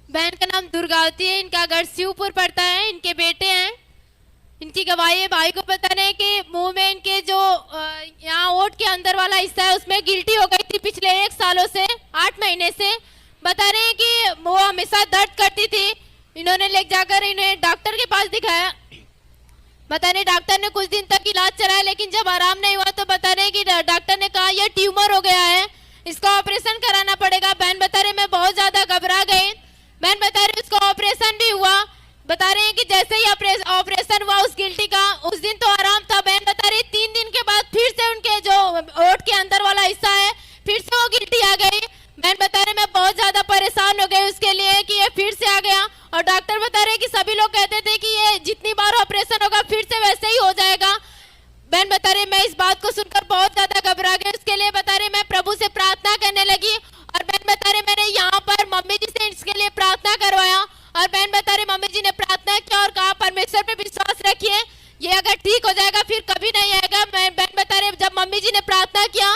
बहन का नाम दुर्गावती है, इनका घर शिवपुर पड़ता है, इनके बेटे हैं। इनकी गवाही है, भाई को पता नहीं कि मुंह में इनके जो यहाँ ओठ के अंदर वाला हिस्सा है उसमें गिल्टी हो गई थी पिछले 1 सालों से, 8 महीने से। बता रहे हैं कि वो हमेशा दर्द करती थी। इन्होंने ले जाकर इन्हें डॉक्टर के पास दिखाया। बता रहे डॉक्टर ने कुछ दिन तक इलाज चलाया, लेकिन जब आराम नहीं हुआ तो बता रहे कि डॉक्टर ने कहा यह ट्यूमर हो गया है, इसका ऑपरेशन कराना पड़ेगा। बहन बता रहे मैं बहुत ज्यादा घबरा गई। बहन बता रहे उसका ऑपरेशन भी हुआ। बता रहे हैं कि जैसे ही ऑपरेशन हुआ उस गिल्टी का, उस दिन तो आराम था। बहन बता रही 3 दिन के बाद फिर से उनके जो ओठ के अंदर वाला हिस्सा है फिर से वो गिल्टी आ गई। बहन बता रहे मैं बहुत ज्यादा परेशान हो गई उसके लिए कि ये फिर से आ गया। और डॉक्टर बता रहे कि सभी लोग कहते थे कि ये जितनी बार ऑपरेशन होगा फिर से वैसे ही हो जाएगा। बहन बता रहे मैं इस बात को सुनकर बहुत ज्यादा घबरा गई। उसके लिए बता रहे मैं प्रभु से प्रार्थना करने लगी। और बहन बता रहे मैंने यहाँ पर मम्मी जी से इसके लिए प्रार्थना करवाया। और बहन बता रहे मम्मी जी ने प्रार्थना किया और कहा परमेश्वर पे विश्वास रखिए, ये अगर ठीक हो जाएगा फिर कभी नहीं आएगा। मैं बहन बता रहे जब मम्मी जी ने प्रार्थना किया,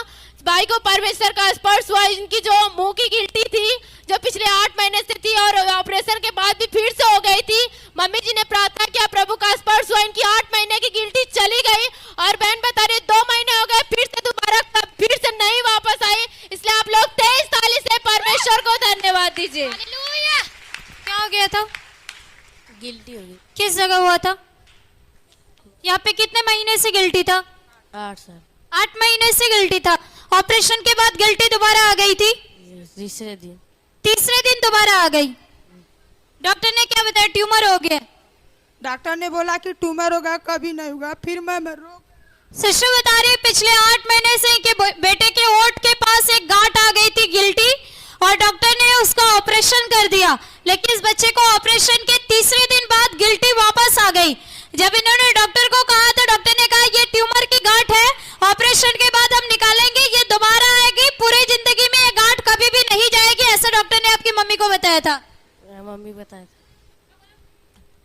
भाई को परमेश्वर का स्पर्श हुआ। इनकी जो मुंह की गिल्टी थी जो पिछले 8 महीने से थी और ऑपरेशन के बाद भी फिर से हो गई थी, मम्मी जी ने प्रार्थना किया, प्रभु का स्पर्श हुआ, इनकी 8 महीने की गिल्टी चली गई। और बहन बता रही 2 महीने हो गए फिर से दोबारा फिर से नहीं वापस आई। इसलिए आप लोग 23 ताली से परमेश्वर को धन्यवाद दीजिए। क्या हो गया था? गिल्टी हो गई। किस जगह हुआ था? यहाँ पे कितने महीने से गिल्टी था? 8 साल। 8 महीने से गिल्टी था। ऑपरेशन के बाद गिल्टी दोबारा आ गई थी? तीसरे दिन दोबारा आ गई। डॉक्टर ने क्या बताया? ट्यूमर हो गया। डॉक्टर ने बोला कि ट्यूमर होगा, कभी नहीं होगा। फिर मैं रोग सिस्टर बता रही पिछले 8 महीने से इनके बेटे के होंठ के पास एक गांठ आ गई थी गिल्टी, और डॉक्टर ने उसका ऑपरेशन कर दिया। लेकिन इस बच्चे को ऑपरेशन के तीसरे दिन बाद गिल्टी वापस आ गई। जब इन्होंने डॉक्टर को कहा तो डॉक्टर ने कहा ये ट्यूमर की गांठ है, ऑपरेशन के बाद हम निकालेंगे, ये दोबारा आएगी, पूरी जिंदगी में ये गांठ कभी भी नहीं जाएगी। ऐसा डॉक्टर ने आपकी मम्मी को बताया था? मम्मी बताया था।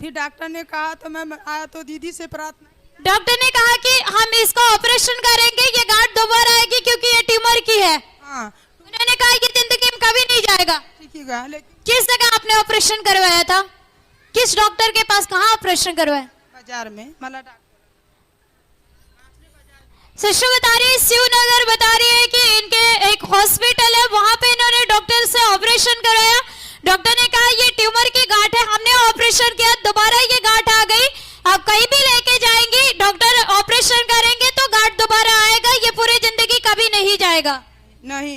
फिर डॉक्टर ने कहा तो मैं आया तो दीदी से प्रार्थना। डॉक्टर ने कहा कि हम इसका ऑपरेशन करेंगे, ये गांठ दोबारा आएगी क्योंकि ये ट्यूमर की है। हाँ, उन्होंने कहा ये जिंदगी में कभी नहीं जाएगा। ठीक ही गया। लेकिन किस जगह आपने ऑपरेशन करवाया था? किस डॉक्टर के पास, कहाँ ऑपरेशन करवाया? बाजार में मला डॉक्टर सिस्टर बता रही है शिवनगर बता रही है कि इनके एक हॉस्पिटल है, वहां पे इन्होंने डॉक्टर से ऑपरेशन कराया। डॉक्टर ने कहा ये ट्यूमर की गांठ है, हमने ऑपरेशन किया, दोबारा ये गांठ आ गई। आप कहीं भी लेके जाएंगी, डॉक्टर ऑपरेशन करेंगे तो गांठ दोबारा आएगा, ये पूरी जिंदगी कभी नहीं जाएगा। नहीं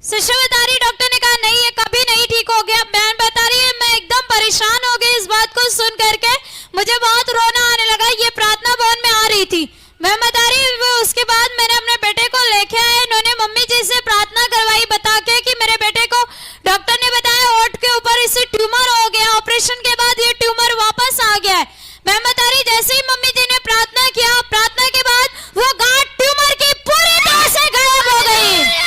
सिस्टर बता रही डॉक्टर ने कहा नहीं ये कभी नहीं ठीक हो गया। बहन बता रही है मैं एकदम परेशान हो गई इस बात को सुन करके, मुझे बहुत रोना आने लगा। ये प्रार्थना भवन में आ रही थी, मैं बता रही उसके बाद मैंने अपने बेटे को लेके आया। इन्होंने मम्मी जी से प्रार्थना करवाई बता के कि मेरे बेटे को डॉक्टर ने बताया होंठ के ऊपर इसे ट्यूमर हो गया, ऑपरेशन के बाद ये ट्यूमर वापस आ गया है। मैं बता रही जैसे ही मम्मी जी ने प्रार्थना किया, प्रार्थना के बाद वो गांठ ट्यूमर की पूरी तरह से गायब हो गई।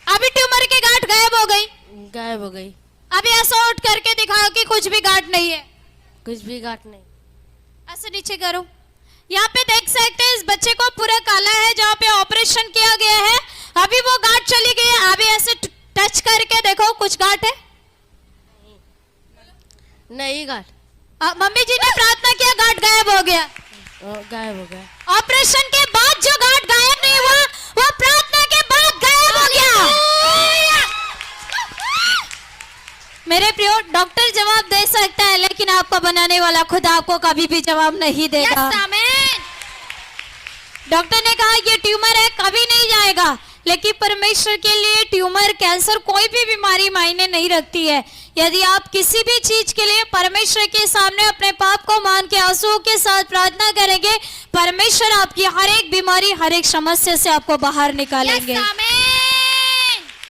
अभी ट्यूमर की गांठ गायब हो गई। गायब हो गई। अभी ऐसा उठ करके दिखाओ कि कुछ भी गांठ नहीं है। कुछ भी गांठ नहीं। ऐसे नीचे करो। यहाँ पे देख सकते हैं इस बच्चे को पूरा काला है जहाँ पे ऑपरेशन किया गया है। अभी वो गांठ चली गई है। अभी ऐसे टच करके देखो कुछ गांठ है? नहीं गांठ। मम्मी जी ने प्रार्थना किया, गांठ गायब हो गया। गायब हो गया। ऑपरेशन के बाद जो गांठ गायब नहीं हुआ वो प्रार्थना के बाद गायब हो गया। मेरे प्रियो डॉक्टर जवाब दे सकता है, लेकिन आपको बनाने वाला खुद आपको कभी भी जवाब नहीं देगा। डॉक्टर ने कहा ये ट्यूमर है, कभी नहीं जाएगा। लेकिन परमेश्वर के लिए ट्यूमर, कैंसर, कोई भी बीमारी मायने नहीं रखती है। यदि आप किसी भी चीज के लिए परमेश्वर के सामने अपने पाप को मान के आंसुओं के साथ प्रार्थना करेंगे, परमेश्वर आपकी हर एक बीमारी, हर एक समस्या से आपको बाहर निकालेंगे।